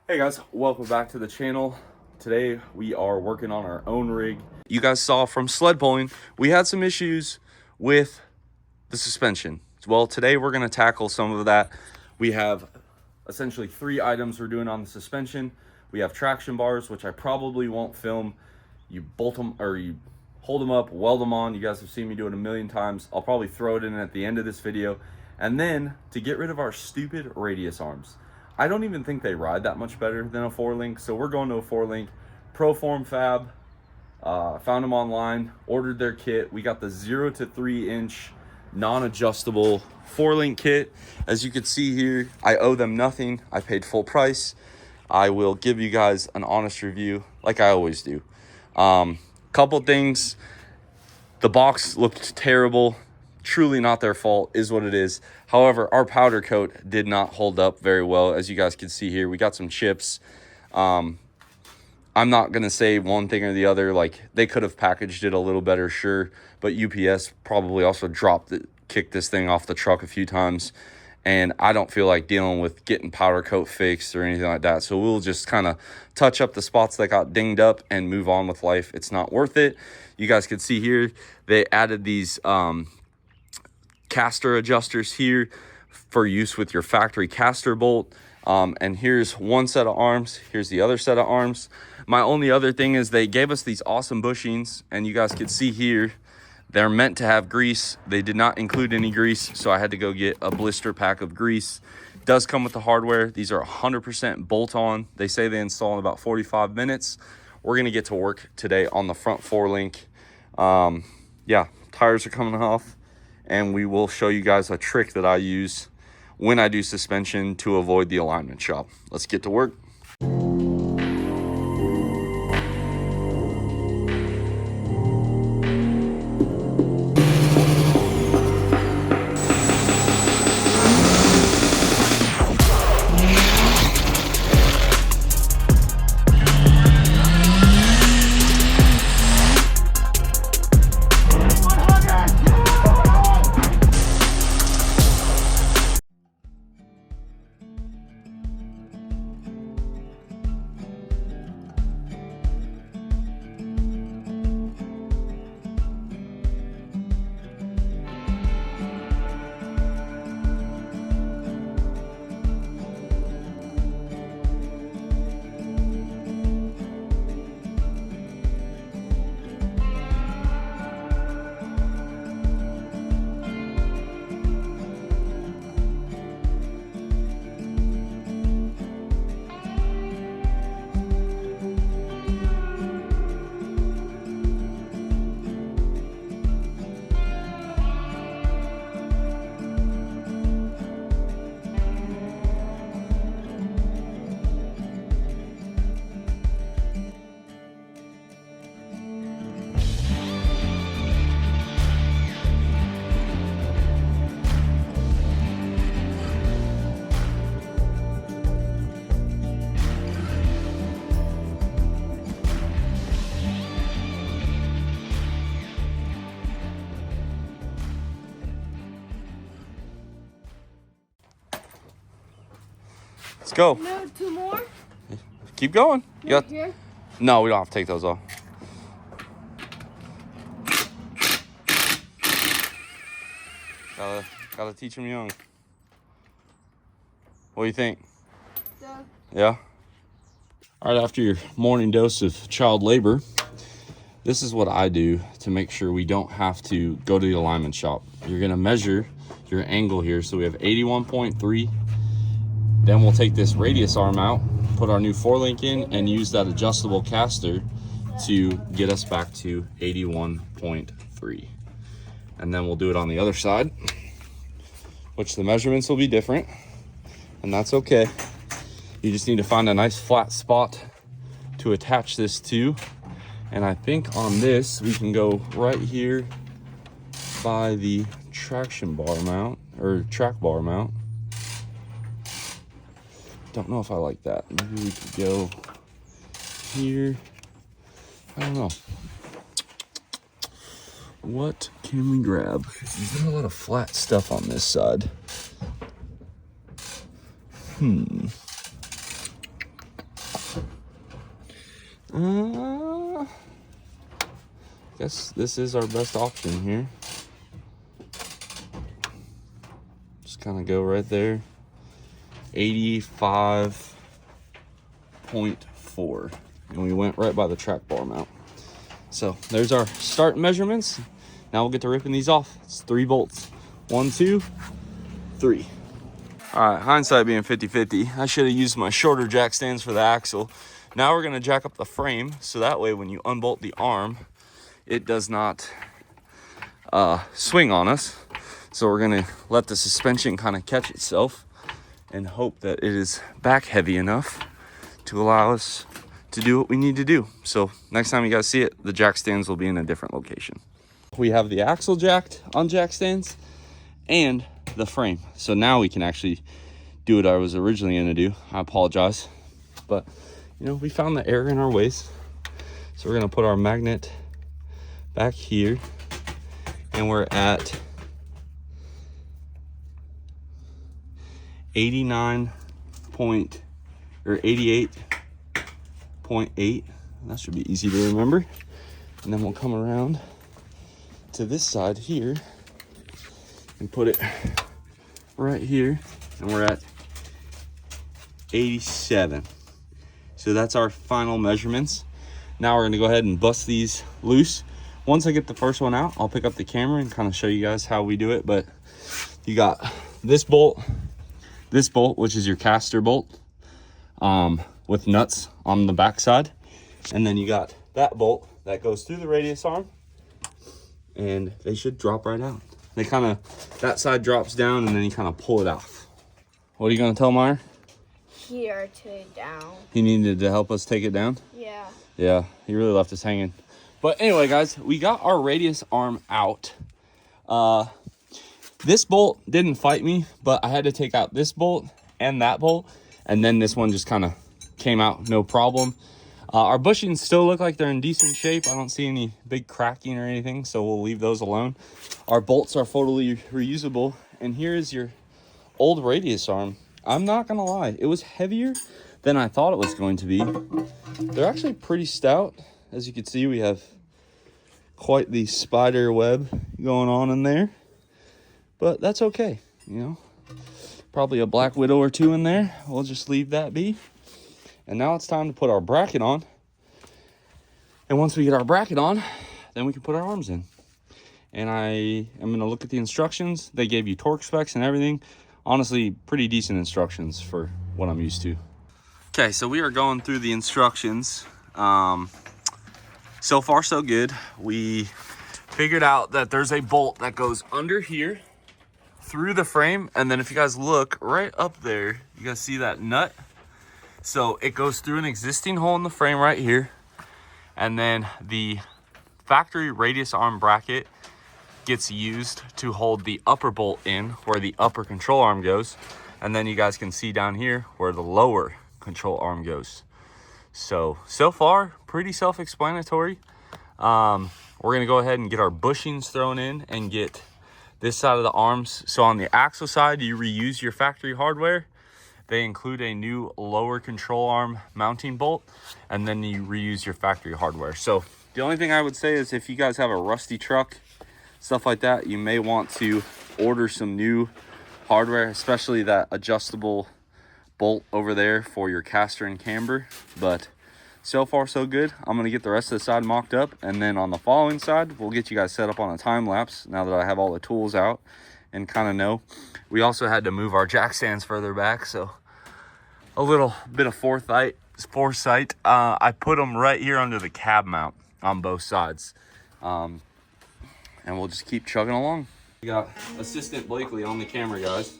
Hey guys, welcome back to the channel. Today we are working on our own rig. You guys saw from sled pulling, we had some issues with the suspension. Well, today we're gonna tackle some of that. We have essentially 3 items we're doing on the suspension. We have traction bars, which I probably won't film. You bolt them, or you hold them up, weld them on. You guys have seen me do it a million times. I'll probably throw it in at the end of this video. And then to get rid of our stupid radius arms. I don't even think they ride that much better than a 4-link, so we're going to a 4-link. Proform Fab, found them online, ordered their kit. We got the 0 to 3 inch non-adjustable 4-link kit. As you can see here, I owe them nothing. I paid full price. I will give you guys an honest review like I always do. Couple things. The box looked terrible. Truly not their fault, is what it is. However, our powder coat did not hold up very well. As you guys can see here, we got some chips. I'm not gonna say one thing or the other. Like, they could have packaged it a little better, sure, but UPS probably also kicked this thing off the truck a few times, and I don't feel like dealing with getting powder coat fixed or anything like that. So we'll just kind of touch up the spots that got dinged up and move on with life. It's not worth it. You guys can see here, they added these caster adjusters here for use with your factory caster bolt. And here's one set of arms, here's the other set of arms. My only other thing is they gave us these awesome bushings, and you guys can see here, they're meant to have grease. They did not include any grease, so I had to go get a blister pack of grease. It does come with the hardware. These are 100% bolt-on. They say they install in about 45 minutes. We're gonna get to work today on the front 4-link. Yeah, tires are coming off, and we will show you guys a trick that I use when I do suspension to avoid the alignment shop. Let's get to work. Let's go. No, 2 more? Keep going. You got Here? No, we don't have to take those off. Gotta teach them young. What do you think? Yeah? All right, after your morning dose of child labor, this is what I do to make sure we don't have to go to the alignment shop. You're gonna measure your angle here. So we have 81.3. Then we'll take this radius arm out, put our new 4-link in, and use that adjustable caster to get us back to 81.3. And then we'll do it on the other side, which the measurements will be different, and that's okay. You just need to find a nice flat spot to attach this to. And I think on this, we can go right here by the traction bar mount, or track bar mount. Don't know if I like that. Maybe we could go here. I don't know. What can we grab? There's not a lot of flat stuff on this side. Guess this is our best option here. Just kind of go right there. 85.4. And we went right by the track bar mount. So there's our start measurements. Now we'll get to ripping these off. It's 3 bolts. 1, 2, 3. All right, hindsight being 50-50, I should have used my shorter jack stands for the axle. Now we're gonna jack up the frame, so that way when you unbolt the arm, it does not swing on us. So we're gonna let the suspension kind of catch itself and hope that it is back heavy enough to allow us to do what we need to do. So next time you guys see it, the jack stands will be in a different location. We have the axle jacked on jack stands and the frame. So now we can actually do what I was originally gonna do. I apologize, but you know, we found the error in our ways. So we're gonna put our magnet back here, and we're at 88.8. That should be easy to remember. And then we'll come around to this side here and put it right here, and we're at 87. So that's our final measurements. Now we're gonna go ahead and bust these loose. Once I get the first one out, I'll pick up the camera and kind of show you guys how we do it. But you got this bolt, which is your caster bolt, with nuts on the back side. And then you got that bolt that goes through the radius arm, and they should drop right out. They kind of, that side drops down, and then you kind of pull it off. What are you gonna tell Meyer? Here, take it down. He needed to help us take it down? Yeah. Yeah, he really left us hanging. But anyway, guys, we got our radius arm out. This bolt didn't fight me, but I had to take out this bolt and that bolt, and then this one just kind of came out no problem. Our bushings still look like they're in decent shape. I don't see any big cracking or anything, so we'll leave those alone. Our bolts are totally reusable, and here is your old radius arm. I'm not gonna lie, it was heavier than I thought it was going to be. They're actually pretty stout. As you can see, we have quite the spider web going on in there, but that's okay, you know. Probably a black widow or two in there. We'll just leave that be. And now it's time to put our bracket on. And once we get our bracket on, then we can put our arms in. And I am gonna look at the instructions. They gave you torque specs and everything. Honestly, pretty decent instructions for what I'm used to. Okay, so we are going through the instructions. So far, so good. We figured out that there's a bolt that goes under here through the frame. And then if you guys look right up there, you guys see that nut? So it goes through an existing hole in the frame right here. And then the factory radius arm bracket gets used to hold the upper bolt in where the upper control arm goes. And then you guys can see down here where the lower control arm goes. So far, pretty self-explanatory. We're gonna go ahead and get our bushings thrown in and get this side of the arms. So on the axle side, you reuse your factory hardware. They include a new lower control arm mounting bolt, and then you reuse your factory hardware. So the only thing I would say is if you guys have a rusty truck, stuff like that, you may want to order some new hardware, especially that adjustable bolt over there for your caster and camber. But so far so good. I'm gonna get the rest of the side mocked up, and then on the following side, we'll get you guys set up on a time lapse now that I have all the tools out and kind of know. We also had to move our jack stands further back, so a little bit of foresight. I put them right here under the cab mount on both sides, and we'll just keep chugging along. We got Assistant Blakely on the camera, guys.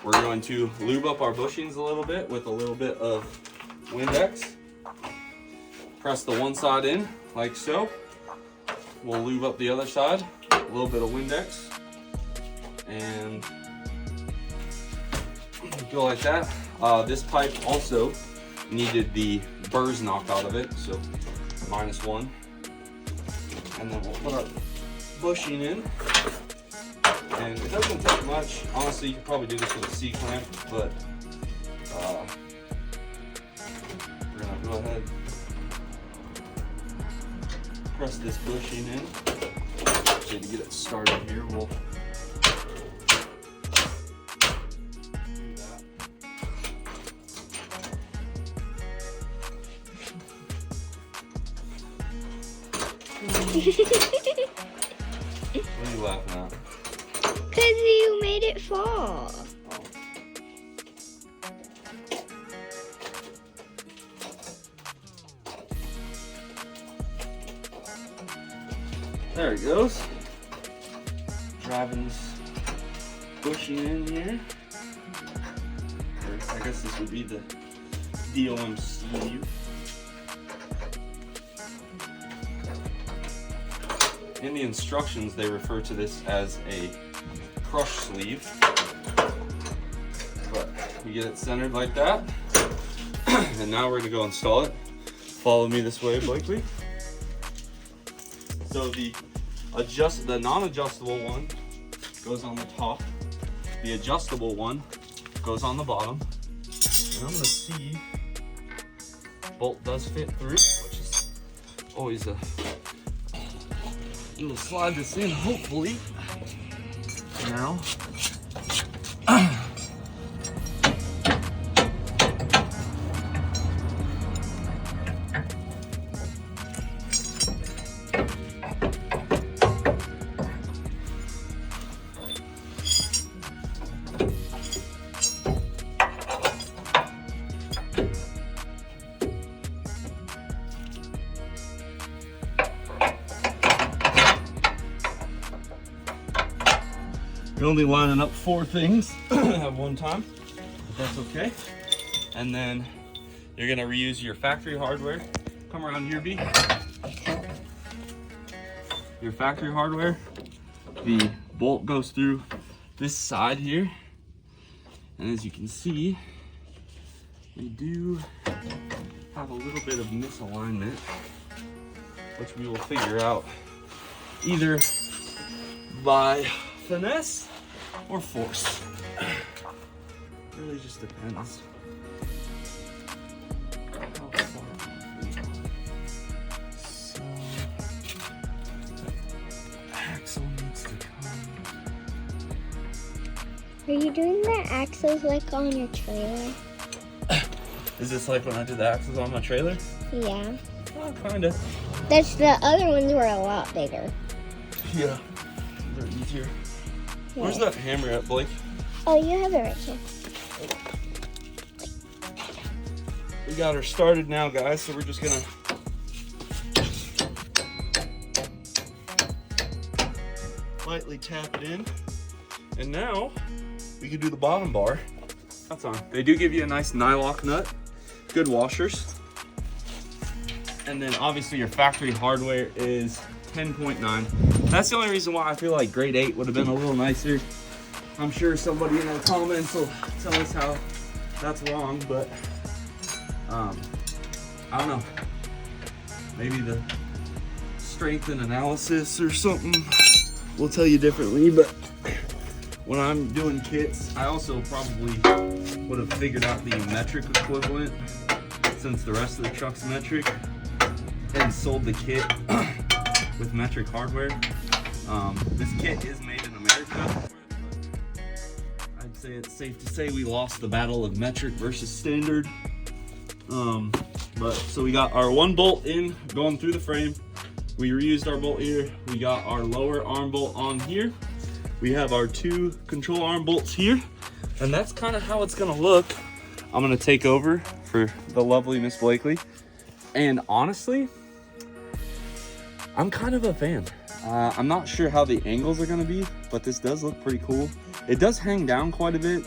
We're going to lube up our bushings a little bit with a little bit of Windex. Press the one side in like so. We'll lube up the other side, a little bit of Windex, and go like that. This pipe also needed the burrs knocked out of it, so -1. And then we'll put our bushing in. And it doesn't take much. Honestly, you could probably do this with a C-clamp, but we're gonna go ahead press this bushing in. So to get it started here, we'll do that. What are you laughing at? Because you made it fall. There it goes. Driving this bushing in here. Or I guess this would be the DOM sleeve. In the instructions, they refer to this as a crush sleeve. But we get it centered like that. And now we're gonna go install it. Follow me this way, Blakely. So the non-adjustable one goes on the top. The adjustable one goes on the bottom. And I'm gonna see bolt does fit through, which is always a little slide this in, hopefully. Now. You're only lining up 4 things at one time, but that's okay. And then you're gonna reuse your factory hardware. Come around here, B. Your factory hardware, the bolt goes through this side here. And as you can see, we do have a little bit of misalignment, which we will figure out either by finesse or force. Really just depends. How far we are. So, the axle needs to come. Are you doing the axles like on your trailer? Is this like when I did the axles on my trailer? Yeah. Oh, kinda. The other ones were a lot bigger. Yeah, they're easier. Yeah. Where's that hammer at, Blake? Oh, you have it right here. We got her started now, guys, so we're just gonna lightly tap it in. And now we can do the bottom bar. That's on. They do give you a nice nylock nut, good washers. And then obviously your factory hardware is 10.9. That's the only reason why I feel like grade 8 would have been a little nicer. I'm sure somebody in the comments will tell us how that's wrong, but I don't know. Maybe the strength and analysis or something will tell you differently, but when I'm doing kits, I also probably would have figured out the metric equivalent, since the rest of the truck's metric, and sold the kit with metric hardware. This kit is made in America. I'd say it's safe to say we lost the battle of metric versus standard. But so we got our 1 bolt in going through the frame. We reused our bolt here. We got our lower arm bolt on here. We have our 2 control arm bolts here. And that's kind of how it's gonna look. I'm gonna take over for the lovely Miss Blakely. And honestly, I'm kind of a fan. I'm not sure how the angles are gonna be, but this does look pretty cool. It does hang down quite a bit,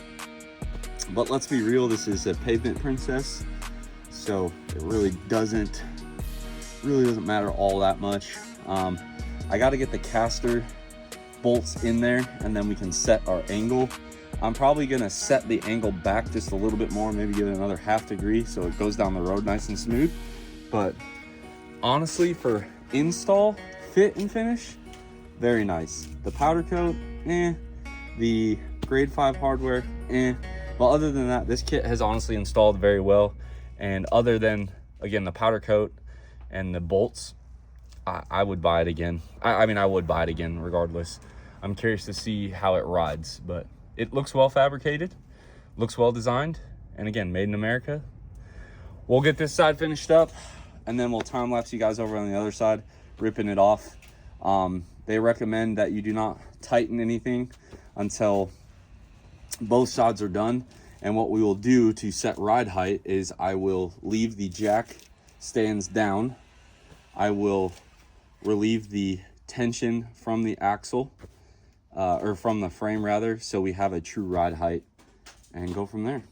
but let's be real, this is a pavement princess, so it really doesn't matter all that much. I got to get the caster bolts in there, and then we can set our angle. I'm probably gonna set the angle back just a little bit more, maybe give it another ½ degree so it goes down the road nice and smooth. But honestly, for install, fit and finish, very nice. The powder coat, the grade 5 hardware, but other than that, this kit has honestly installed very well. And other than, again, the powder coat and the bolts, I would buy it again. I mean, I would buy it again regardless. I'm curious to see how it rides, but it looks well fabricated, looks well designed, and again, made in America. We'll get this side finished up, and then we'll time lapse you guys over on the other side, ripping it off. They recommend that you do not tighten anything until both sides are done. And what we will do to set ride height is I will leave the jack stands down. I will relieve the tension from the axle, or from the frame rather, so we have a true ride height, and go from there.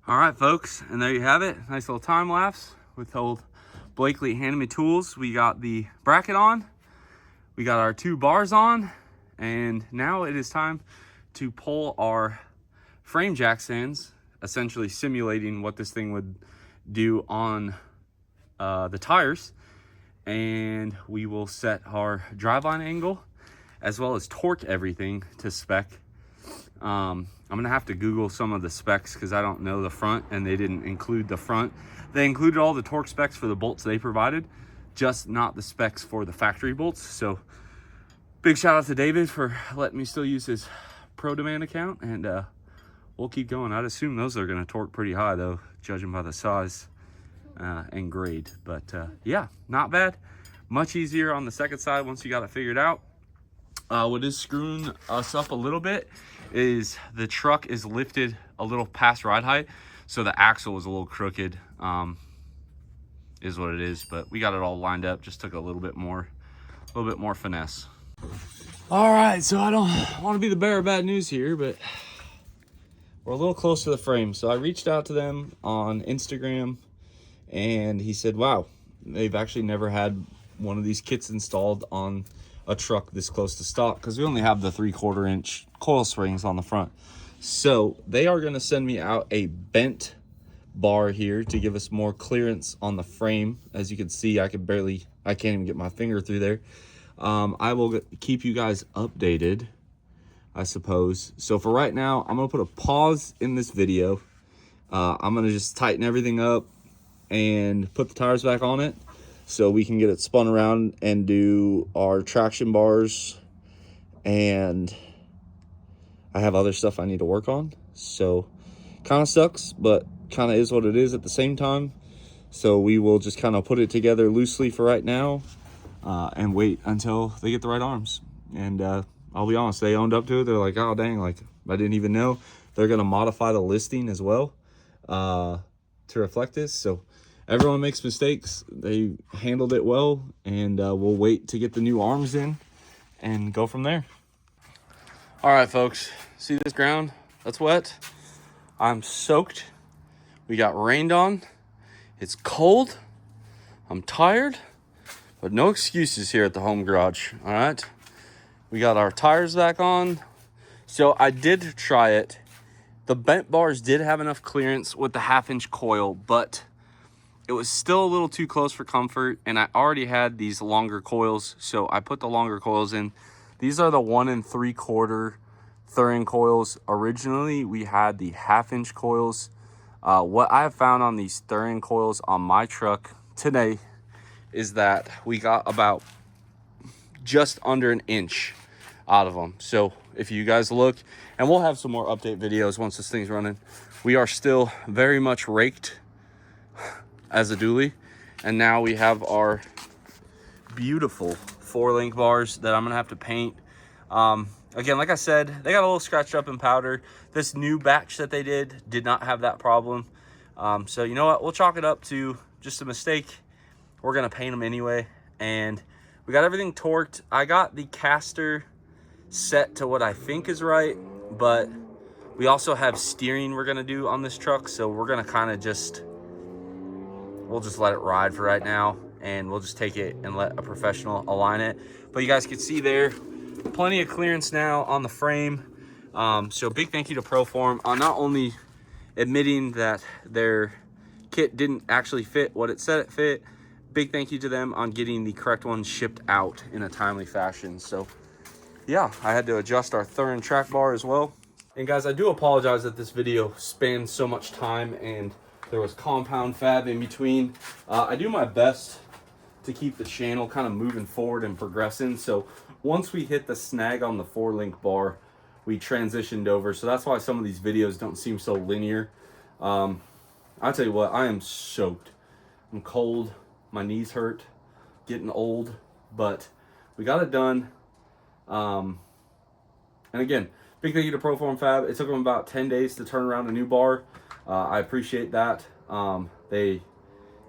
All right, folks, and there you have it. Nice little time lapse with old Blakely handing me tools. We got the bracket on, we got our 2 bars on, and now it is time to pull our frame jack stands, essentially simulating what this thing would do on the tires. And we will set our driveline angle as well as torque everything to spec. I'm gonna have to Google some of the specs because I don't know the front, and they didn't include the front. They included all the torque specs for the bolts they provided, just not the specs for the factory bolts. So big shout out to David for letting me still use his Pro Demand account, and we'll keep going. I'd assume those are gonna torque pretty high though, judging by the size and grade. But yeah, not bad. Much easier on the second side once you got it figured out. What is screwing us up a little bit is the truck is lifted a little past ride height, so the axle is a little crooked, is what it is. But we got it all lined up, just took a little bit more finesse. All right, so I don't want to be the bearer of bad news here, but we're a little close to the frame. So I reached out to them on Instagram, and he said, wow, they've actually never had one of these kits installed on a truck this close to stock, because we only have the 3/4 inch coil springs on the front. So they are going to send me out a bent bar here to give us more clearance on the frame. As you can see, I can't even get my finger through there. I will keep you guys updated, I suppose. So for right now, I'm going to put a pause in this video. I'm going to just tighten everything up and put the tires back on it so we can get it spun around and do our traction bars. And I have other stuff I need to work on. So kind of sucks, but kind of is what it is at the same time. So we will just kind of put it together loosely for right now, and wait until they get the right arms. And I'll be honest, they owned up to it. They're like, oh dang, like I didn't even know. They're going to modify the listing as well to reflect this. So everyone makes mistakes. They handled it well, and we'll wait to get the new arms in and go from there. All right, folks, see this ground? That's wet. I'm soaked. We got rained on. It's cold. I'm tired, but no excuses here at the home garage. All right. We got our tires back on. So I did try it. The bent bars did have enough clearance with the 1/2-inch coil, but it was still a little too close for comfort. And I already had these longer coils, so I put the longer coils in. These are the 1 3/4 Thurin coils. Originally, we had the 1/2-inch coils. What I have found on these Thurin coils on my truck today is that we got about just under an inch out of them. So if you guys look, and we'll have some more update videos once this thing's running, we are still very much raked as a dually. And now we have our beautiful 4-link bars that I'm gonna have to paint. Again, like I said, they got a little scratched up in powder. This new batch that they did not have that problem. So you know what, we'll chalk it up to just a mistake. We're gonna paint them anyway. And we got everything torqued. I got the caster set to what I think is right, but we also have steering we're gonna do on this truck. So we're gonna kind of we'll just let it ride for right now, and we'll just take it and let a professional align it. But you guys can see there, plenty of clearance now on the frame. So big thank you to Proform on not only admitting that their kit didn't actually fit what it said it fit, big thank you to them on getting the correct ones shipped out in a timely fashion. So yeah, I had to adjust our Thurin track bar as well. And guys, I do apologize that this video spanned so much time and there was compound fab in between. I do my best to keep the channel kind of moving forward and progressing. So once we hit the snag on the 4-link bar, we transitioned over. So that's why some of these videos don't seem so linear. I'll tell you what, I am soaked. I'm cold. My knees hurt. Getting old. But we got it done. And again, big thank you to Proform Fab. It took them about 10 days to turn around a new bar. I appreciate that. They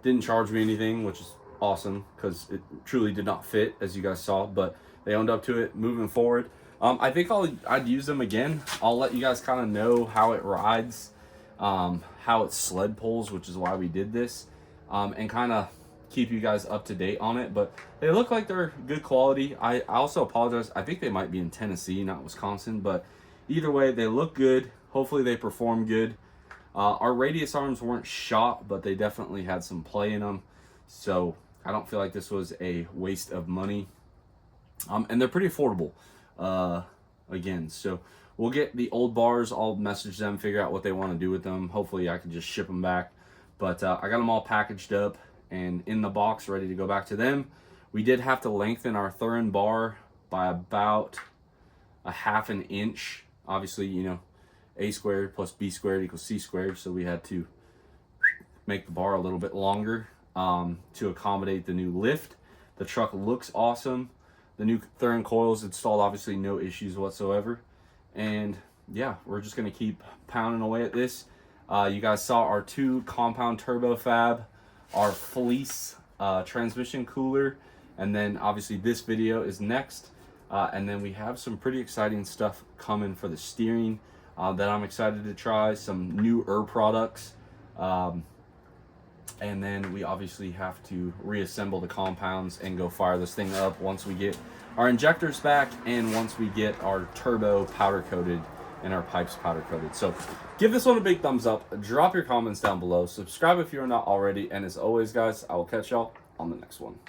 didn't charge me anything, which is awesome because it truly did not fit, as you guys saw, but they owned up to it moving forward. I think I'd use them again. I'll let you guys kind of know how it rides, how it sled pulls, which is why we did this, and kind of keep you guys up to date on it. But they look like they're good quality. I also apologize. I think they might be in Tennessee, not Wisconsin, but either way, they look good. Hopefully they perform good. Our radius arms weren't shot, but they definitely had some play in them. So I don't feel like this was a waste of money. And they're pretty affordable, again. So we'll get the old bars. I'll message them, figure out what they want to do with them. Hopefully I can just ship them back. But I got them all packaged up and in the box, ready to go back to them. We did have to lengthen our Thurin bar by about a 1/2 inch. Obviously, you know, a squared plus b squared equals c squared. So we had to make the bar a little bit longer to accommodate the new lift. The truck looks awesome. The new Thurin coils installed, obviously no issues whatsoever. And yeah, we're just gonna keep pounding away at this. You guys saw our 2 compound turbo fab, our fleece transmission cooler, and then obviously this video is next. And then we have some pretty exciting stuff coming for the steering that I'm excited to try, some new products. And then we obviously have to reassemble the compounds and go fire this thing up once we get our injectors back and once we get our turbo powder coated and our pipes powder coated. So give this one a big thumbs up, drop your comments down below, subscribe if you're not already, and as always guys, I will catch y'all on the next one.